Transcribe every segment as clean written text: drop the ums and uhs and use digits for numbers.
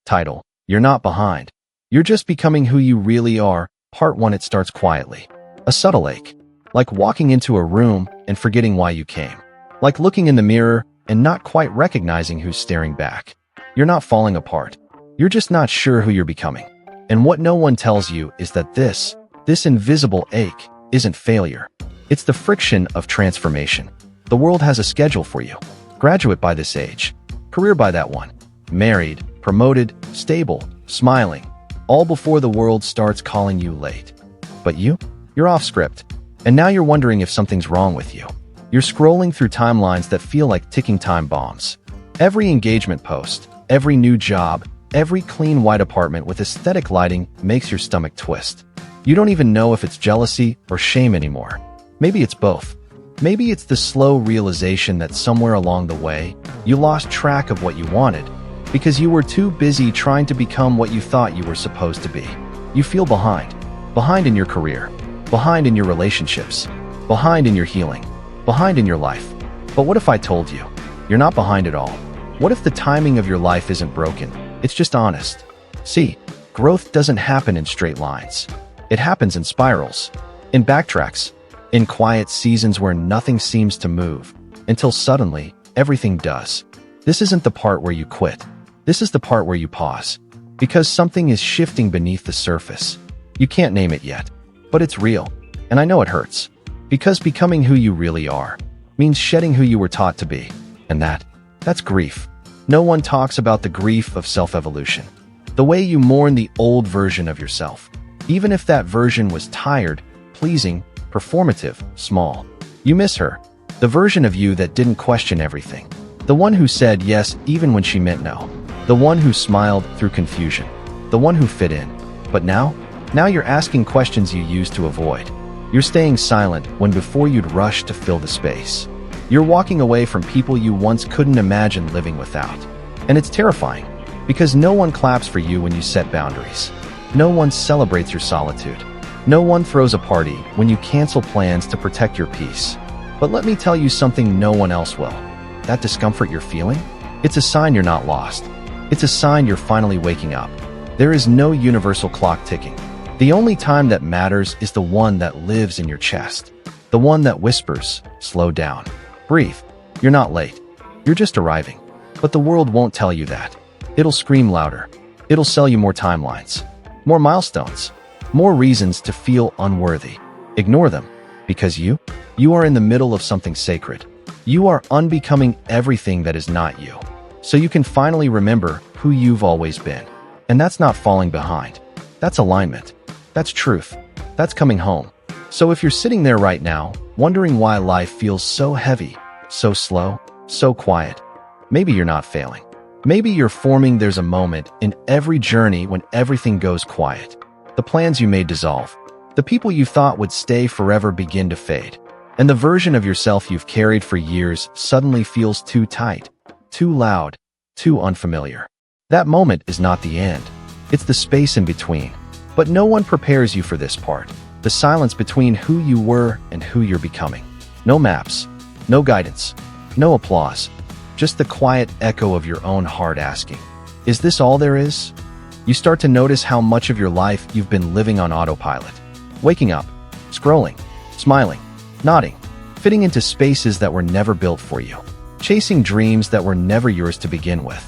Title: You're not behind. You're just becoming who you really are. Part 1. It starts quietly. A subtle ache. Like walking into a room and forgetting why you came. Like looking in the mirror and not quite recognizing who's staring back. You're not falling apart. You're just not sure who you're becoming. And what no one tells you is that this invisible ache isn't failure. It's the friction of transformation. The world has a schedule for you. Graduate by this age. Career by that one. Married, promoted, stable, smiling. All before the world starts calling you late. But you're off script. And now you're wondering if something's wrong with you. You're scrolling through timelines that feel like ticking time bombs. Every engagement post, every new job, every clean white apartment with aesthetic lighting makes your stomach twist. You don't even know if it's jealousy or shame anymore. Maybe it's both. Maybe it's the slow realization that somewhere along the way, you lost track of what you wanted because you were too busy trying to become what you thought you were supposed to be. You feel behind. Behind in your career. Behind in your relationships. Behind in your healing. Behind in your life. But what if I told you, you're not behind at all? What if the timing of your life isn't broken? It's just honest. See, growth doesn't happen in straight lines. It happens in spirals, in backtracks, in quiet seasons where nothing seems to move, until suddenly, everything does. This isn't the part where you quit. This is the part where you pause. Because something is shifting beneath the surface. You can't name it yet, but it's real. And I know it hurts. Because becoming who you really are means shedding who you were taught to be. And that's grief. No one talks about the grief of self-evolution. The way you mourn the old version of yourself. Even if that version was tired, pleasing, performative, small. You miss her. The version of you that didn't question everything. The one who said yes even when she meant no. The one who smiled through confusion. The one who fit in. But now you're asking questions you used to avoid. You're staying silent when before you'd rush to fill the space. You're walking away from people you once couldn't imagine living without. And it's terrifying, because no one claps for you when you set boundaries. No one celebrates your solitude. No one throws a party when you cancel plans to protect your peace. But let me tell you something no one else will. That discomfort you're feeling? It's a sign you're not lost. It's a sign you're finally waking up. There is no universal clock ticking. The only time that matters is the one that lives in your chest. The one that whispers, slow down. Breathe. You're not late. You're just arriving. But the world won't tell you that. It'll scream louder. It'll sell you more timelines, more milestones, more reasons to feel unworthy. Ignore them, because you are in the middle of something sacred. You are unbecoming everything that is not you. So you can finally remember who you've always been. And that's not falling behind. That's alignment. That's truth. That's coming home. So if you're sitting there right now, wondering why life feels so heavy, so slow, so quiet, maybe you're not failing. Maybe you're forming. There's a moment in every journey when everything goes quiet. The plans you made dissolve. The people you thought would stay forever begin to fade. And the version of yourself you've carried for years suddenly feels too tight, too loud, too unfamiliar. That moment is not the end. It's the space in between. But no one prepares you for this part. The silence between who you were and who you're becoming. No maps, no guidance, no applause. Just the quiet echo of your own heart asking, is this all there is? You start to notice how much of your life you've been living on autopilot. Waking up, scrolling, smiling, nodding, fitting into spaces that were never built for you. Chasing dreams that were never yours to begin with.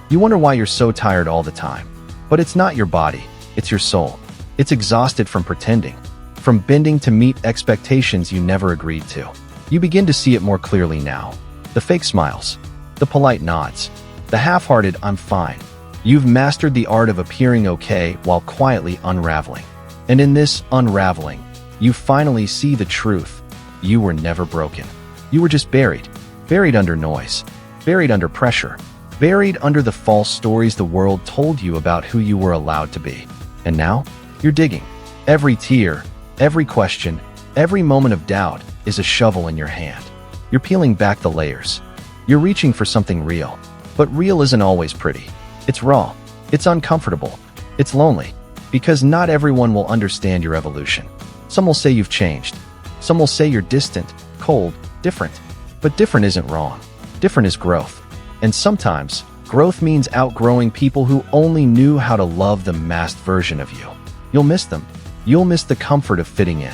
You wonder why you're so tired all the time. But it's not your body, it's your soul. It's exhausted from pretending. From bending to meet expectations you never agreed to. You begin to see it more clearly now. The fake smiles. The polite nods. The half-hearted "I'm fine." You've mastered the art of appearing okay while quietly unraveling. And in this unraveling, you finally see the truth. You were never broken. You were just buried. Buried under noise. Buried under pressure. Buried under the false stories the world told you about who you were allowed to be. And now, you're digging. Every tear, every question, every moment of doubt is a shovel in your hand. You're peeling back the layers. You're reaching for something real. But real isn't always pretty. It's raw. It's uncomfortable. It's lonely. Because not everyone will understand your evolution. Some will say you've changed. Some will say you're distant, cold, different. But different isn't wrong. Different is growth. And sometimes, Growth means outgrowing people who only knew how to love the masked version of you. You'll miss them. You'll miss the comfort of fitting in.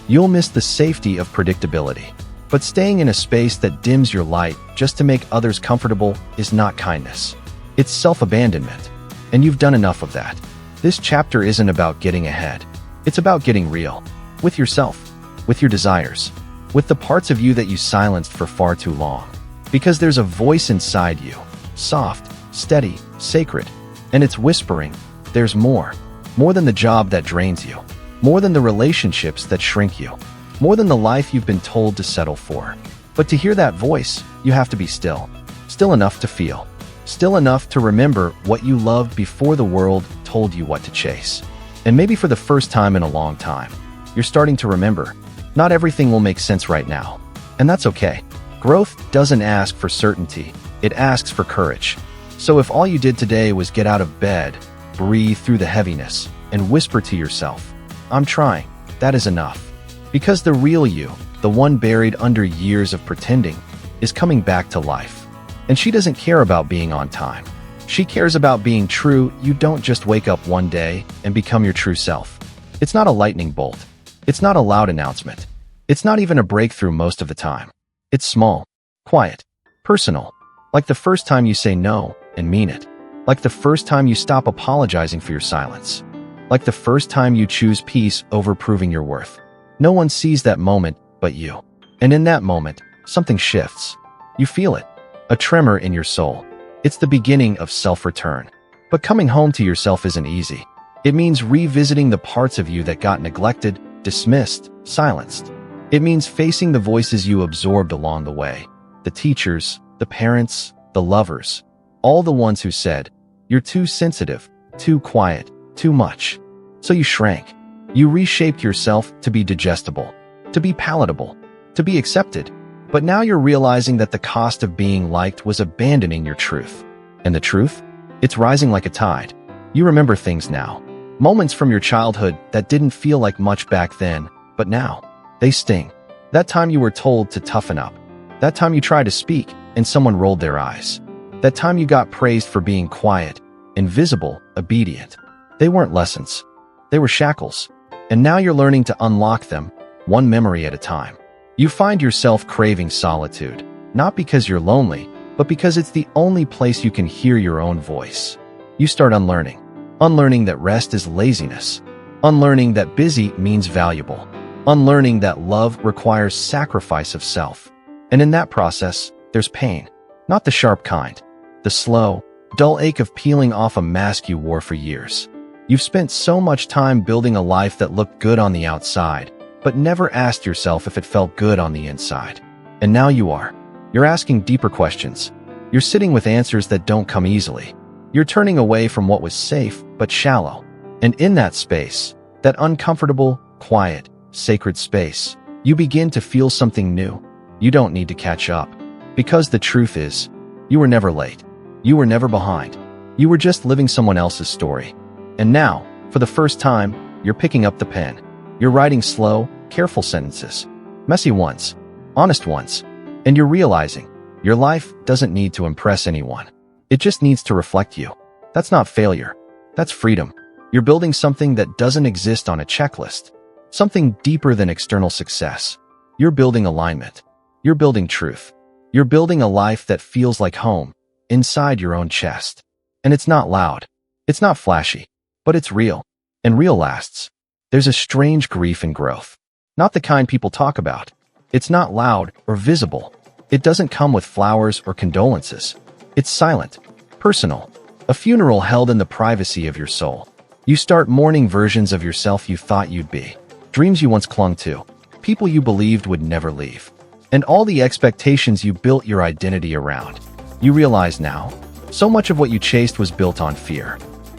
You'll miss the safety of predictability. But staying in a space that dims your light just to make others comfortable is not kindness. It's self-abandonment. And you've done enough of that. This chapter isn't about getting ahead. It's about getting real. With yourself. With your desires. With the parts of you that you silenced for far too long. Because there's a voice inside you. Soft, steady, sacred. And it's whispering, there's more. More than the job that drains you. More than the relationships that shrink you. More than the life you've been told to settle for. But to hear that voice, you have to be still. Still enough to feel. Still enough to remember what you loved before the world told you what to chase. And maybe for the first time in a long time, you're starting to remember, not everything will make sense right now. And that's okay. Growth doesn't ask for certainty, it asks for courage. So if all you did today was get out of bed, breathe through the heaviness, and whisper to yourself, I'm trying, that is enough. Because the real you, the one buried under years of pretending, is coming back to life. And she doesn't care about being on time. She cares about being true. You don't just wake up one day and become your true self. It's not a lightning bolt. It's not a loud announcement. It's not even a breakthrough most of the time. It's small, quiet, personal. Like the first time you say no and mean it. Like the first time you stop apologizing for your silence. Like the first time you choose peace over proving your worth. No one sees that moment but you. And in that moment, something shifts. You feel it. A tremor in your soul. It's the beginning of self-return. But coming home to yourself isn't easy. It means revisiting the parts of you that got neglected, dismissed, silenced. It means facing the voices you absorbed along the way. The teachers, the parents, the lovers. All the ones who said, you're too sensitive, too quiet, too much. So you shrank. You reshaped yourself to be digestible, to be palatable, to be accepted. But now you're realizing that the cost of being liked was abandoning your truth. And the truth? It's rising like a tide. You remember things now. Moments from your childhood that didn't feel like much back then, but now, they sting. That time you were told to toughen up. That time you tried to speak, and someone rolled their eyes. That time you got praised for being quiet, invisible, obedient. They weren't lessons. They were shackles. And now you're learning to unlock them, one memory at a time. You find yourself craving solitude, not because you're lonely, but because it's the only place you can hear your own voice. You start unlearning. Unlearning that rest is laziness. Unlearning that busy means valuable. Unlearning that love requires sacrifice of self. And in that process, there's pain. Not the sharp kind. The slow, dull ache of peeling off a mask you wore for years. You've spent so much time building a life that looked good on the outside, but never asked yourself if it felt good on the inside. And now you are. You're asking deeper questions. You're sitting with answers that don't come easily. You're turning away from what was safe but shallow. And in that space, that uncomfortable, quiet, sacred space, you begin to feel something new. You don't need to catch up. Because the truth is, you were never late. You were never behind. You were just living someone else's story. And now, for the first time, you're picking up the pen. You're writing slow, careful sentences. Messy ones. Honest ones. And you're realizing, your life doesn't need to impress anyone. It just needs to reflect you. That's not failure. That's freedom. You're building something that doesn't exist on a checklist. Something deeper than external success. You're building alignment. You're building truth. You're building a life that feels like home, inside your own chest. And it's not loud. It's not flashy. But it's real. And real lasts. There's a strange grief in growth. Not the kind people talk about. It's not loud or visible. It doesn't come with flowers or condolences. It's silent, personal. A funeral held in the privacy of your soul. You start mourning versions of yourself you thought you'd be. Dreams you once clung to. People you believed would never leave. And all the expectations you built your identity around. You realize now, so much of what you chased was built on fear.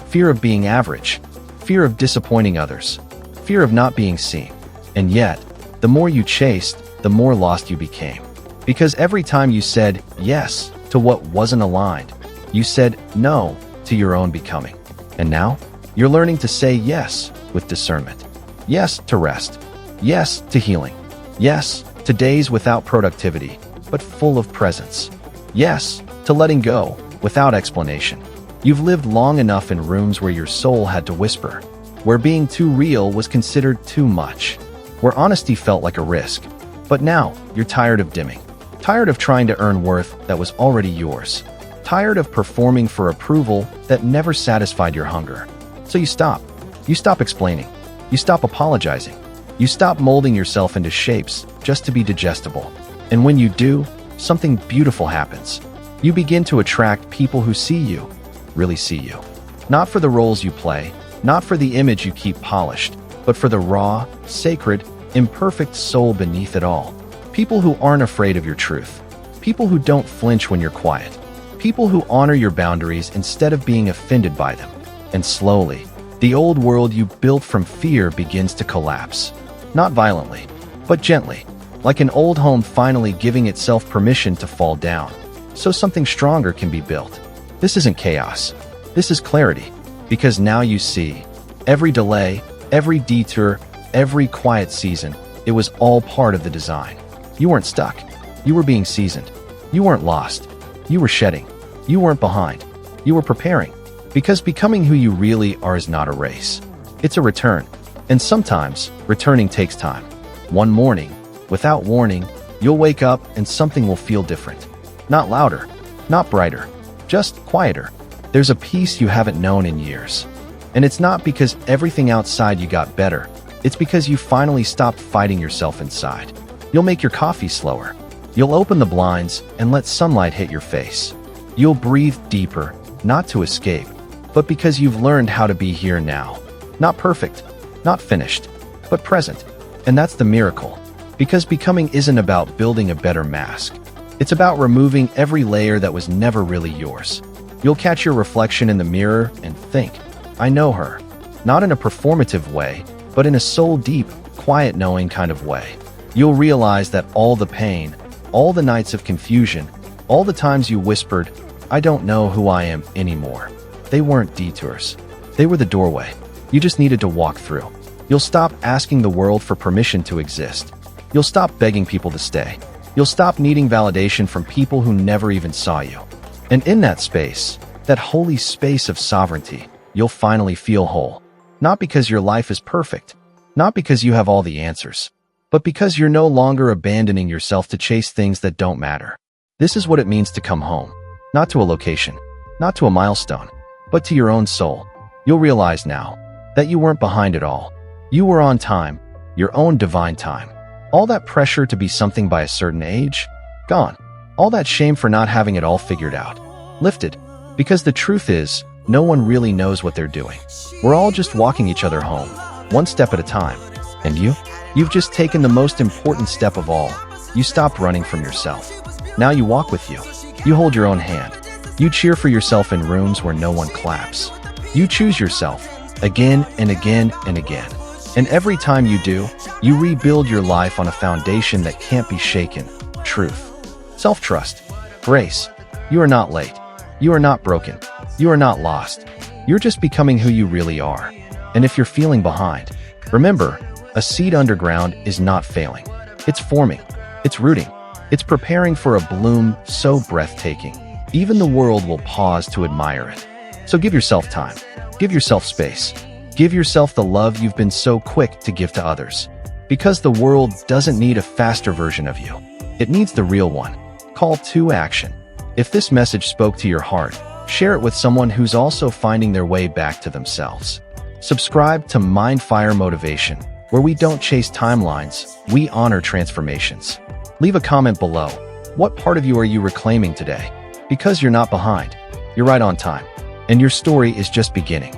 Fear of being average. Fear of disappointing others. Fear of not being seen. And yet, the more you chased, the more lost you became. Because every time you said yes to what wasn't aligned, you said no to your own becoming. And now, you're learning to say yes with discernment. Yes to rest. Yes to healing. Yes to days without productivity, but full of presence. Yes to letting go, without explanation. You've lived long enough in rooms where your soul had to whisper, where being too real was considered too much, where honesty felt like a risk. But now, you're tired of dimming, tired of trying to earn worth that was already yours, tired of performing for approval that never satisfied your hunger. So you stop. You stop explaining. You stop apologizing. You stop molding yourself into shapes just to be digestible. And when you do, something beautiful happens. You begin to attract people who see you, really see you. Not for the roles you play, not for the image you keep polished, but for the raw, sacred, imperfect soul beneath it all. People who aren't afraid of your truth. People who don't flinch when you're quiet. People who honor your boundaries instead of being offended by them. And slowly, the old world you built from fear begins to collapse. Not violently, but gently, like an old home finally giving itself permission to fall down, so something stronger can be built. This isn't chaos. This is clarity, because now you see. Every delay, every detour, every quiet season, it was all part of the design. You weren't stuck. You were being seasoned. You weren't lost. You were shedding. You weren't behind. You were preparing. Because becoming who you really are is not a race. It's a return. And sometimes, returning takes time. One morning, without warning, you'll wake up and something will feel different. Not louder, not brighter, just quieter. There's a peace you haven't known in years. And it's not because everything outside you got better. It's because you finally stopped fighting yourself inside. You'll make your coffee slower. You'll open the blinds and let sunlight hit your face. You'll breathe deeper, not to escape, but because you've learned how to be here now. Not perfect, not finished, but present. And that's the miracle. Because becoming isn't about building a better mask. It's about removing every layer that was never really yours. You'll catch your reflection in the mirror and think, I know her. Not in a performative way, but in a soul-deep, quiet knowing kind of way. You'll realize that all the pain, all the nights of confusion, all the times you whispered, I don't know who I am anymore. They weren't detours. They were the doorway. You just needed to walk through. You'll stop asking the world for permission to exist. You'll stop begging people to stay. You'll stop needing validation from people who never even saw you. And in that space, that holy space of sovereignty, you'll finally feel whole. Not because your life is perfect, not because you have all the answers, but because you're no longer abandoning yourself to chase things that don't matter. This is what it means to come home. Not to a location, not to a milestone, but to your own soul. You'll realize now that you weren't behind it all. You were on time, your own divine time. All that pressure to be something by a certain age, gone. All that shame for not having it all figured out, lifted. Because the truth is, no one really knows what they're doing. We're all just walking each other home, one step at a time. And you? You've just taken the most important step of all. You stopped running from yourself. Now you walk with you. You hold your own hand. You cheer for yourself in rooms where no one claps. You choose yourself, again and again and again. And every time you do, you rebuild your life on a foundation that can't be shaken. Truth. Self-trust. Grace. You are not late. You are not broken. You are not lost. You're just becoming who you really are. And if you're feeling behind, remember, a seed underground is not failing. It's forming. It's rooting. It's preparing for a bloom so breathtaking, even the world will pause to admire it. So give yourself time. Give yourself space. Give yourself the love you've been so quick to give to others. Because the world doesn't need a faster version of you. It needs the real one. Call to action. If this message spoke to your heart, share it with someone who's also finding their way back to themselves. Subscribe to Mindfire Motivation, where we don't chase timelines, we honor transformations. Leave a comment below. What part of you are you reclaiming today? Because you're not behind. You're right on time. And your story is just beginning.